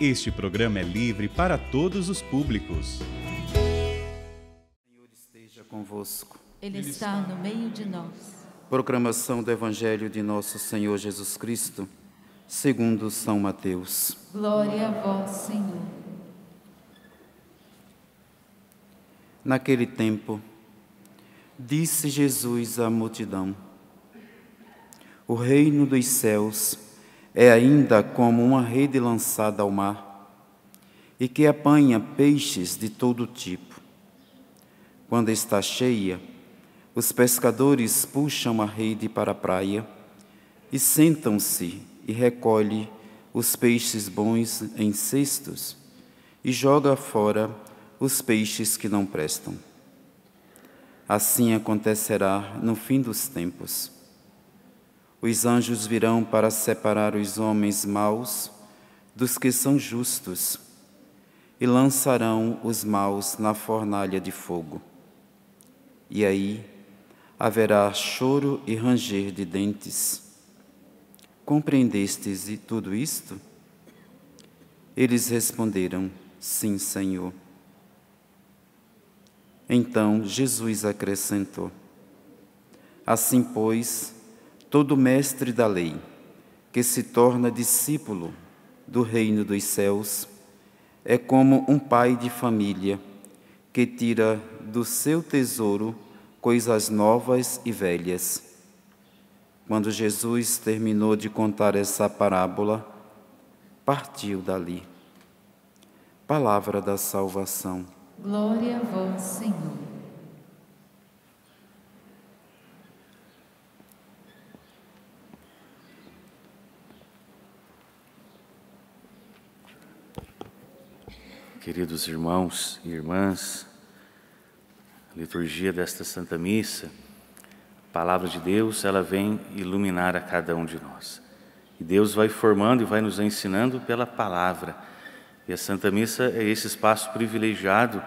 Este programa é livre para todos os públicos. O Senhor esteja convosco. Ele está no meio de nós. Proclamação do Evangelho de nosso Senhor Jesus Cristo, segundo São Mateus. Glória a vós, Senhor. Naquele tempo, disse Jesus à multidão: o reino dos céus é ainda como uma rede lançada ao mar, e que apanha peixes de todo tipo. Quando está cheia, os pescadores puxam a rede para a praia e sentam-se e recolhem os peixes bons em cestos e jogam fora os peixes que não prestam. Assim acontecerá no fim dos tempos. Os anjos virão para separar os homens maus dos que são justos e lançarão os maus na fornalha de fogo. E aí haverá choro e ranger de dentes. Compreendestes tudo isto? Eles responderam: sim, Senhor. Então Jesus acrescentou: assim, pois, todo mestre da lei, que se torna discípulo do reino dos céus, é como um pai de família que tira do seu tesouro coisas novas e velhas. Quando Jesus terminou de contar essa parábola, partiu dali. Palavra da salvação. Glória a vós, Senhor. Queridos irmãos e irmãs, a liturgia desta Santa Missa, a Palavra de Deus, ela vem iluminar a cada um de nós. E Deus vai formando e vai nos ensinando pela Palavra. E a Santa Missa é esse espaço privilegiado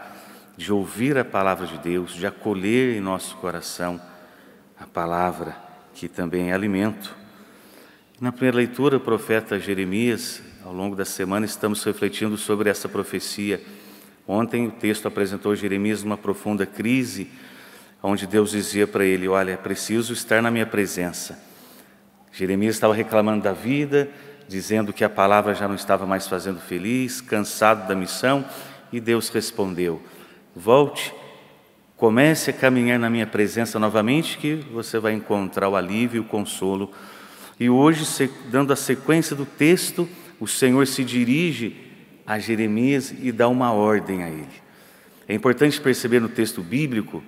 de ouvir a Palavra de Deus, de acolher em nosso coração a Palavra, que também é alimento. Na primeira leitura, o profeta Jeremias, ao longo da semana, estamos refletindo sobre essa profecia. Ontem o texto apresentou Jeremias numa profunda crise, onde Deus dizia para ele: olha, é preciso estar na minha presença. Jeremias estava reclamando da vida, dizendo que a palavra já não estava mais fazendo feliz, cansado da missão, e Deus respondeu: volte, comece a caminhar na minha presença novamente, que você vai encontrar o alívio e o consolo. E hoje, dando a sequência do texto, o Senhor se dirige a Jeremias e dá uma ordem a ele. É importante perceber no texto bíblico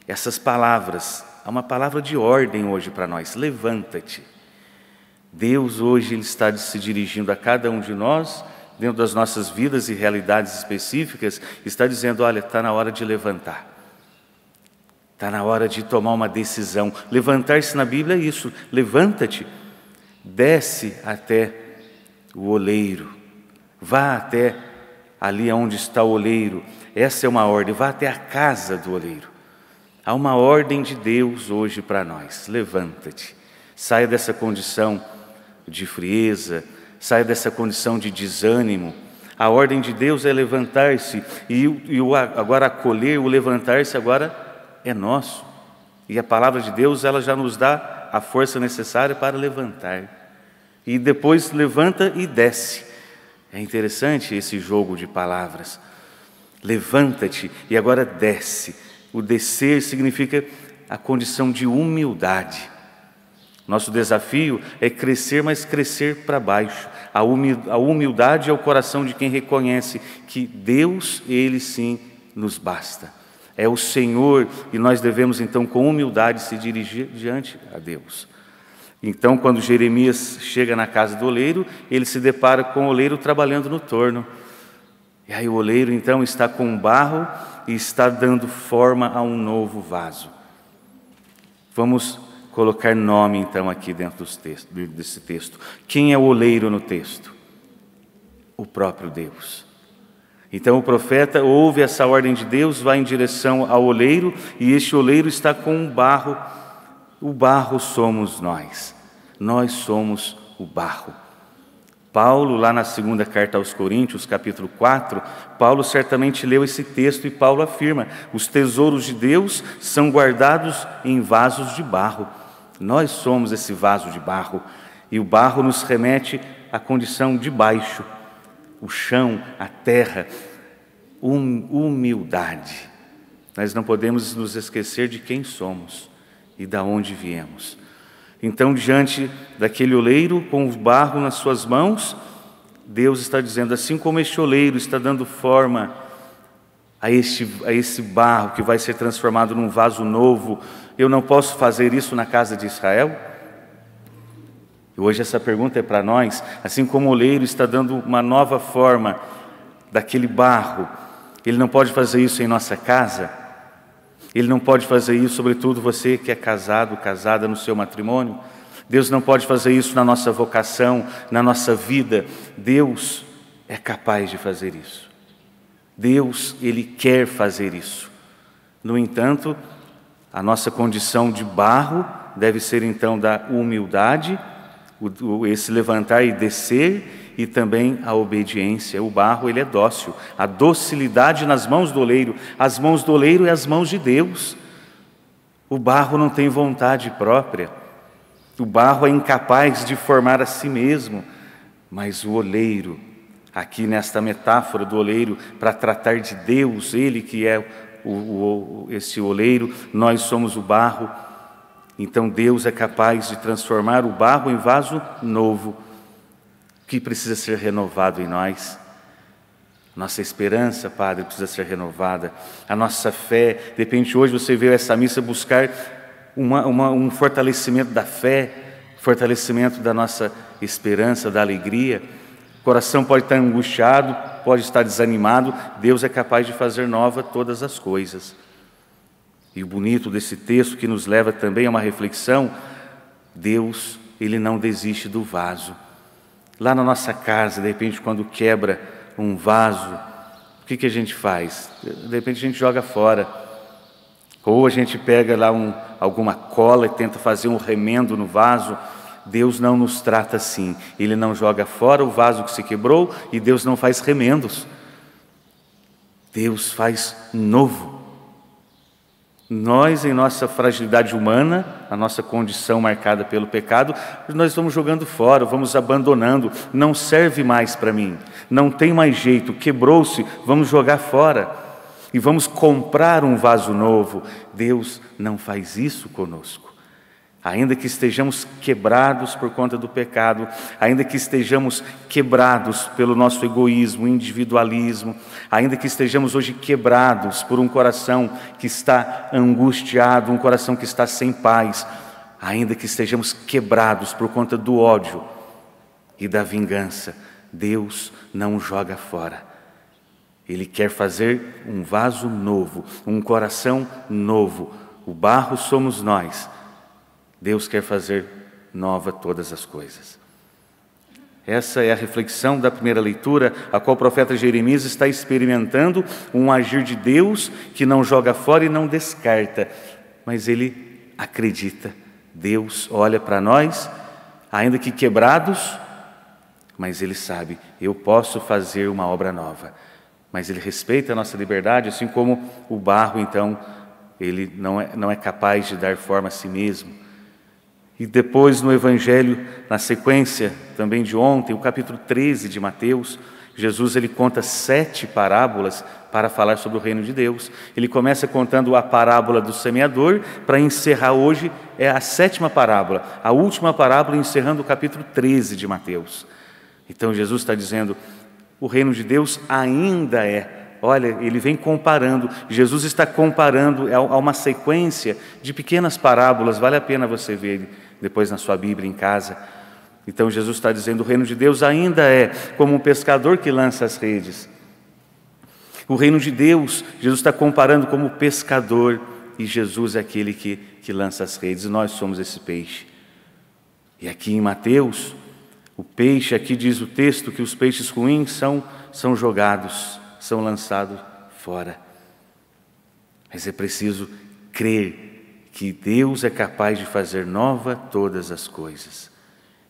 essas palavras. Há uma palavra de ordem hoje para nós: levanta-te. Deus hoje ele está se dirigindo a cada um de nós, dentro das nossas vidas e realidades específicas, está dizendo: olha, está na hora de levantar. Está na hora de tomar uma decisão. Levantar-se na Bíblia é isso: levanta-te, desce até o oleiro, vá até ali onde está o oleiro. Essa é uma ordem: vá até a casa do oleiro. Há uma ordem de Deus hoje para nós: levanta-te, saia dessa condição de frieza, saia dessa condição de desânimo. A ordem de Deus é levantar-se, e agora acolher, o levantar-se agora é nosso. E a palavra de Deus, ela já nos dá a força necessária para levantar. E depois levanta e desce. É interessante esse jogo de palavras. Levanta-te e agora desce. O descer significa a condição de humildade. Nosso desafio é crescer, mas crescer para baixo. A humildade é o coração de quem reconhece que Deus, Ele sim, nos basta. É o Senhor, e nós devemos então com humildade se dirigir diante a Deus. Então, quando Jeremias chega na casa do oleiro, ele se depara com o oleiro trabalhando no torno. E aí o oleiro então está com barro e está dando forma a um novo vaso. Vamos colocar nome então aqui dentro desse texto. Quem é o oleiro no texto? O próprio Deus. Então o profeta ouve essa ordem de Deus, vai em direção ao oleiro, e este oleiro está com um barro. O barro somos nós somos o barro. Paulo, lá na segunda carta aos Coríntios, capítulo 4, Paulo certamente leu esse texto e Paulo afirma: os tesouros de Deus são guardados em vasos de barro. Nós somos esse vaso de barro, e o barro nos remete à condição de baixo, o chão, a terra, humildade. Nós não podemos nos esquecer de quem somos e de onde viemos. Então, diante daquele oleiro com o barro nas suas mãos, Deus está dizendo: assim como este oleiro está dando forma a esse barro que vai ser transformado num vaso novo, eu não posso fazer isso na casa de Israel? E hoje essa pergunta é para nós. Assim como o oleiro está dando uma nova forma daquele barro, ele não pode fazer isso em nossa casa? Ele não pode fazer isso, sobretudo você que é casado, casada, no seu matrimônio? Deus não pode fazer isso na nossa vocação, na nossa vida? Deus é capaz de fazer isso. Deus, Ele quer fazer isso. No entanto, a nossa condição de barro deve ser então da humildade, esse levantar e descer, e também a obediência. O barro, ele é dócil, a docilidade nas mãos do oleiro. As mãos do oleiro e as mãos de Deus. O barro não tem vontade própria, o barro é incapaz de formar a si mesmo, mas o oleiro, aqui nesta metáfora do oleiro, para tratar de Deus, Ele que é esse oleiro, nós somos o barro. Então Deus é capaz de transformar o barro em vaso novo, que precisa ser renovado em nós. Nossa esperança, Padre, precisa ser renovada. A nossa fé, de repente hoje você veio a essa missa buscar um fortalecimento da fé, fortalecimento da nossa esperança, da alegria. O coração pode estar angustiado, pode estar desanimado. Deus é capaz de fazer nova todas as coisas. E o bonito desse texto, que nos leva também a uma reflexão: Deus, Ele não desiste do vaso. Lá na nossa casa, de repente, quando quebra um vaso, o que a gente faz? De repente a gente joga fora. Ou a gente pega lá alguma cola e tenta fazer um remendo no vaso. Deus não nos trata assim. Ele não joga fora o vaso que se quebrou, e Deus não faz remendos. Deus faz novo. Nós, em nossa fragilidade humana, a nossa condição marcada pelo pecado, nós vamos jogando fora, vamos abandonando. Não serve mais para mim, não tem mais jeito, quebrou-se, vamos jogar fora e vamos comprar um vaso novo. Deus não faz isso conosco. Ainda que estejamos quebrados por conta do pecado, ainda que estejamos quebrados pelo nosso egoísmo, individualismo, ainda que estejamos hoje quebrados por um coração que está angustiado, um coração que está sem paz, ainda que estejamos quebrados por conta do ódio e da vingança, Deus não joga fora. Ele quer fazer um vaso novo, um coração novo. O barro somos nós. Deus quer fazer nova todas as coisas. Essa é a reflexão da primeira leitura, a qual o profeta Jeremias está experimentando um agir de Deus que não joga fora e não descarta, mas ele acredita. Deus olha para nós, ainda que quebrados, mas ele sabe: eu posso fazer uma obra nova. Mas ele respeita a nossa liberdade, assim como o barro, então, ele não é capaz de dar forma a si mesmo. E depois no Evangelho, na sequência também de ontem, o capítulo 13 de Mateus, Jesus ele conta 7 parábolas para falar sobre o reino de Deus. Ele começa contando a parábola do semeador, para encerrar hoje é a 7ª parábola, a última parábola, encerrando o capítulo 13 de Mateus. Então Jesus está dizendo: o reino de Deus ainda é. Olha, ele vem comparando, Jesus está comparando a uma sequência de pequenas parábolas, vale a pena você ver depois na sua Bíblia em casa. Então Jesus está dizendo: o reino de Deus ainda é como um pescador que lança as redes. O reino de Deus, Jesus está comparando como pescador, e Jesus é aquele que lança as redes, e nós somos esse peixe. E aqui em Mateus, o peixe, aqui diz o texto que os peixes ruins são jogados, são lançados fora. Mas é preciso crer que Deus é capaz de fazer nova todas as coisas.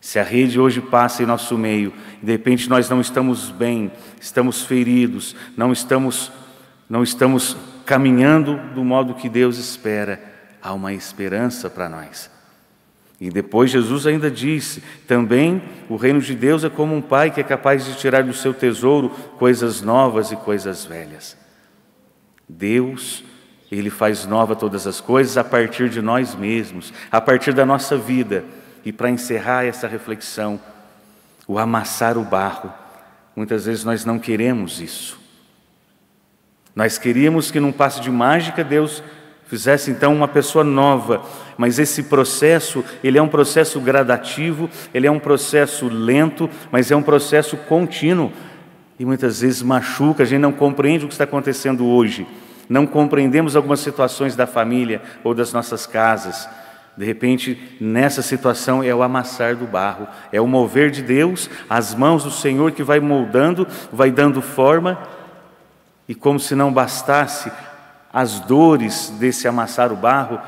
Se a rede hoje passa em nosso meio, e de repente nós não estamos bem, estamos feridos, não estamos caminhando do modo que Deus espera, há uma esperança para nós. E depois Jesus ainda disse, também o reino de Deus é como um pai que é capaz de tirar do seu tesouro coisas novas e coisas velhas. Deus, Ele faz nova todas as coisas a partir de nós mesmos, a partir da nossa vida. E para encerrar essa reflexão, o amassar o barro, muitas vezes nós não queremos isso. Nós queríamos que num passe de mágica Deus fizesse então uma pessoa nova, mas esse processo, ele é um processo gradativo, ele é um processo lento, mas é um processo contínuo e muitas vezes machuca, a gente não compreende o que está acontecendo hoje, não compreendemos algumas situações da família ou das nossas casas. De repente, nessa situação é o amassar do barro, é o mover de Deus, as mãos do Senhor que vai moldando, vai dando forma, e como se não bastasse as dores desse amassar o barro,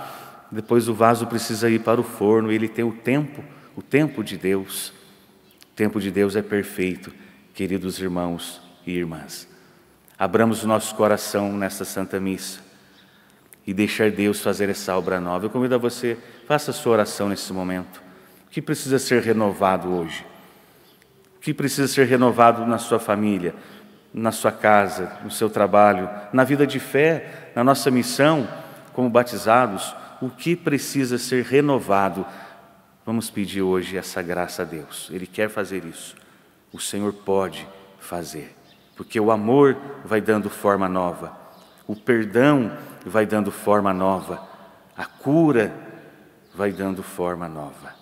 depois o vaso precisa ir para o forno, ele tem o tempo de Deus. O tempo de Deus é perfeito, queridos irmãos e irmãs. Abramos o nosso coração nesta Santa Missa e deixar Deus fazer essa obra nova. Eu convido a você, faça a sua oração nesse momento. O que precisa ser renovado hoje? O que precisa ser renovado na sua família, na sua casa, no seu trabalho, na vida de fé, na nossa missão como batizados? O que precisa ser renovado? Vamos pedir hoje essa graça a Deus. Ele quer fazer isso. O Senhor pode fazer, porque o amor vai dando forma nova, o perdão vai dando forma nova, a cura vai dando forma nova.